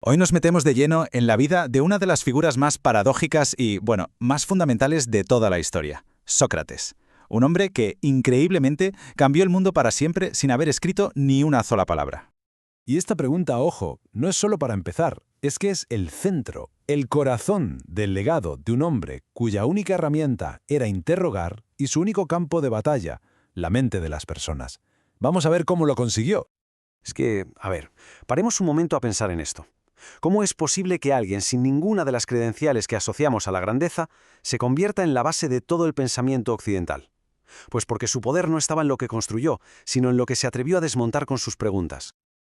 Hoy nos metemos de lleno en la vida de una de las figuras más paradójicas y, bueno, más fundamentales de toda la historia, Sócrates. Un hombre que, increíblemente, cambió el mundo para siempre sin haber escrito ni una sola palabra. Y esta pregunta, ojo, no es solo para empezar, es que es el centro, el corazón del legado de un hombre cuya única herramienta era interrogar y su único campo de batalla, la mente de las personas. Vamos a ver cómo lo consiguió. Paremos un momento a pensar en esto. ¿Cómo es posible que alguien sin ninguna de las credenciales que asociamos a la grandeza se convierta en la base de todo el pensamiento occidental? Pues porque su poder no estaba en lo que construyó, sino en lo que se atrevió a desmontar con sus preguntas.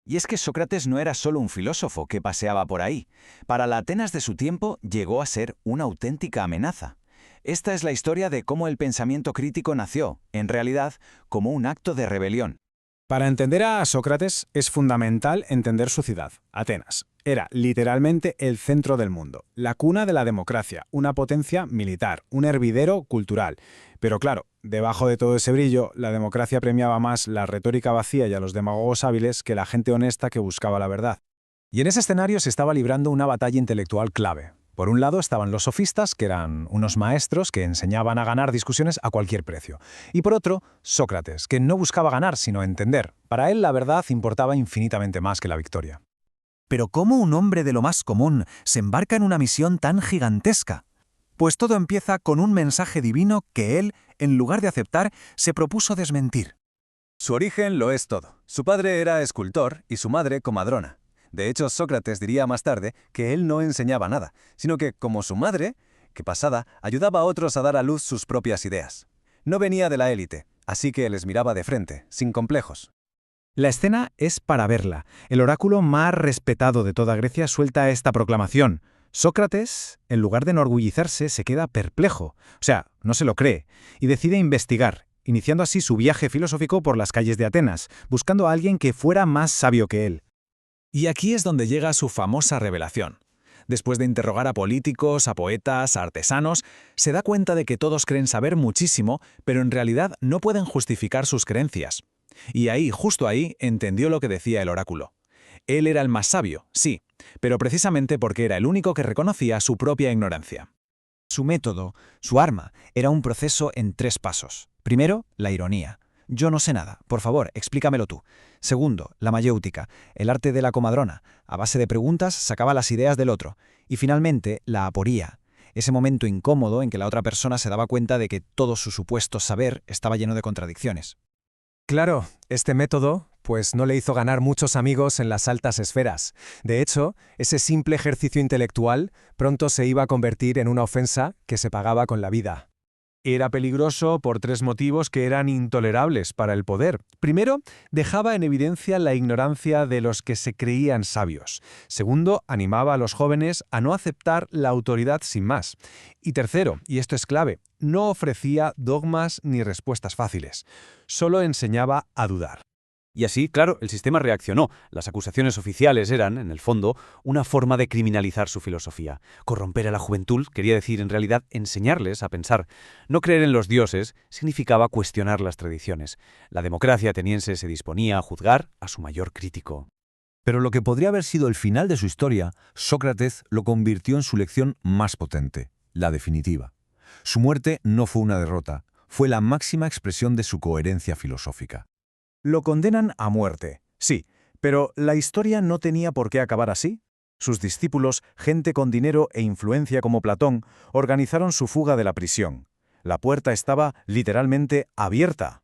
Y es que Sócrates no era solo un filósofo que paseaba por ahí. Para la Atenas de su tiempo llegó a ser una auténtica amenaza. Esta es la historia de cómo el pensamiento crítico nació, en realidad, como un acto de rebelión. Para entender a Sócrates es fundamental entender su ciudad, Atenas. Era literalmente el centro del mundo, la cuna de la democracia, una potencia militar, un hervidero cultural. Pero claro, debajo de todo ese brillo, la democracia premiaba más la retórica vacía y a los demagogos hábiles que la gente honesta que buscaba la verdad. Y en ese escenario se estaba librando una batalla intelectual clave. Por un lado estaban los sofistas, que eran unos maestros que enseñaban a ganar discusiones a cualquier precio. Y por otro, Sócrates, que no buscaba ganar, sino entender. Para él la verdad importaba infinitamente más que la victoria. Pero ¿cómo un hombre de lo más común se embarca en una misión tan gigantesca? Pues todo empieza con un mensaje divino que él, en lugar de aceptar, se propuso desmentir. Su origen lo es todo. Su padre era escultor y su madre comadrona. De hecho, Sócrates diría más tarde que él no enseñaba nada, sino que, como su madre, que pasada, ayudaba a otros a dar a luz sus propias ideas. No venía de la élite, así que les miraba de frente, sin complejos. La escena es para verla. El oráculo más respetado de toda Grecia suelta esta proclamación. Sócrates, en lugar de enorgullecerse, se queda perplejo. O sea, no se lo cree, y decide investigar, iniciando así su viaje filosófico por las calles de Atenas, buscando a alguien que fuera más sabio que él. Y aquí es donde llega su famosa revelación. Después de interrogar a políticos, a poetas, a artesanos, se da cuenta de que todos creen saber muchísimo, pero en realidad no pueden justificar sus creencias. Y ahí, justo ahí, entendió lo que decía el oráculo. Él era el más sabio, sí, pero precisamente porque era el único que reconocía su propia ignorancia. Su método, su arma, era un proceso en 3 pasos. Primero, la ironía. Yo no sé nada, por favor, explícamelo tú. Segundo, la mayéutica, el arte de la comadrona. A base de preguntas sacaba las ideas del otro. Y finalmente, la aporía, ese momento incómodo en que la otra persona se daba cuenta de que todo su supuesto saber estaba lleno de contradicciones. Claro, este método, pues no le hizo ganar muchos amigos en las altas esferas. De hecho, ese simple ejercicio intelectual pronto se iba a convertir en una ofensa que se pagaba con la vida. Era peligroso por 3 motivos que eran intolerables para el poder. Primero, dejaba en evidencia la ignorancia de los que se creían sabios. Segundo, animaba a los jóvenes a no aceptar la autoridad sin más. Y tercero, y esto es clave, no ofrecía dogmas ni respuestas fáciles. Solo enseñaba a dudar. Y así, claro, el sistema reaccionó. Las acusaciones oficiales eran, en el fondo, una forma de criminalizar su filosofía. Corromper a la juventud quería decir, en realidad, enseñarles a pensar. No creer en los dioses significaba cuestionar las tradiciones. La democracia ateniense se disponía a juzgar a su mayor crítico. Pero lo que podría haber sido el final de su historia, Sócrates lo convirtió en su lección más potente, la definitiva. Su muerte no fue una derrota, fue la máxima expresión de su coherencia filosófica. Lo condenan a muerte, sí, pero la historia no tenía por qué acabar así. Sus discípulos, gente con dinero e influencia como Platón, organizaron su fuga de la prisión. La puerta estaba literalmente abierta.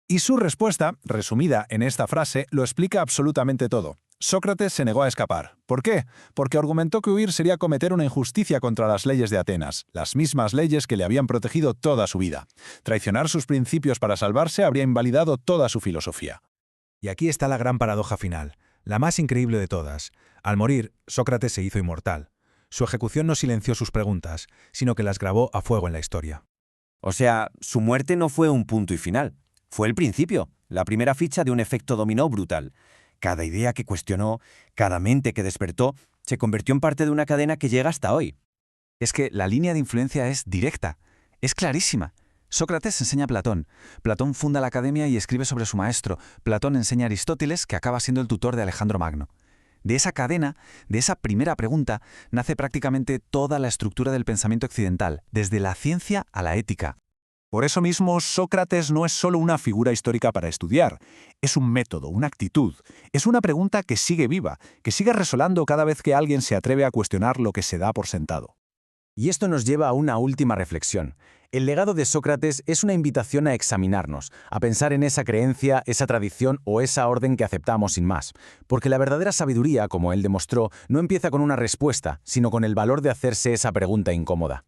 Y su respuesta, resumida en esta frase, lo explica absolutamente todo. Sócrates se negó a escapar. ¿Por qué? Porque argumentó que huir sería cometer una injusticia contra las leyes de Atenas, las mismas leyes que le habían protegido toda su vida. Traicionar sus principios para salvarse habría invalidado toda su filosofía. Y aquí está la gran paradoja final, la más increíble de todas. Al morir, Sócrates se hizo inmortal. Su ejecución no silenció sus preguntas, sino que las grabó a fuego en la historia. O sea, su muerte no fue un punto y final. Fue el principio, la primera ficha de un efecto dominó brutal. Cada idea que cuestionó, cada mente que despertó, se convirtió en parte de una cadena que llega hasta hoy. Es que la línea de influencia es directa, es clarísima. Sócrates enseña a Platón. Platón funda la academia y escribe sobre su maestro. Platón enseña a Aristóteles, que acaba siendo el tutor de Alejandro Magno. De esa cadena, de esa primera pregunta, nace prácticamente toda la estructura del pensamiento occidental, desde la ciencia a la ética. Por eso mismo, Sócrates no es solo una figura histórica para estudiar, es un método, una actitud, es una pregunta que sigue viva, que sigue resonando cada vez que alguien se atreve a cuestionar lo que se da por sentado. Y esto nos lleva a una última reflexión. El legado de Sócrates es una invitación a examinarnos, a pensar en esa creencia, esa tradición o esa orden que aceptamos sin más. Porque la verdadera sabiduría, como él demostró, no empieza con una respuesta, sino con el valor de hacerse esa pregunta incómoda.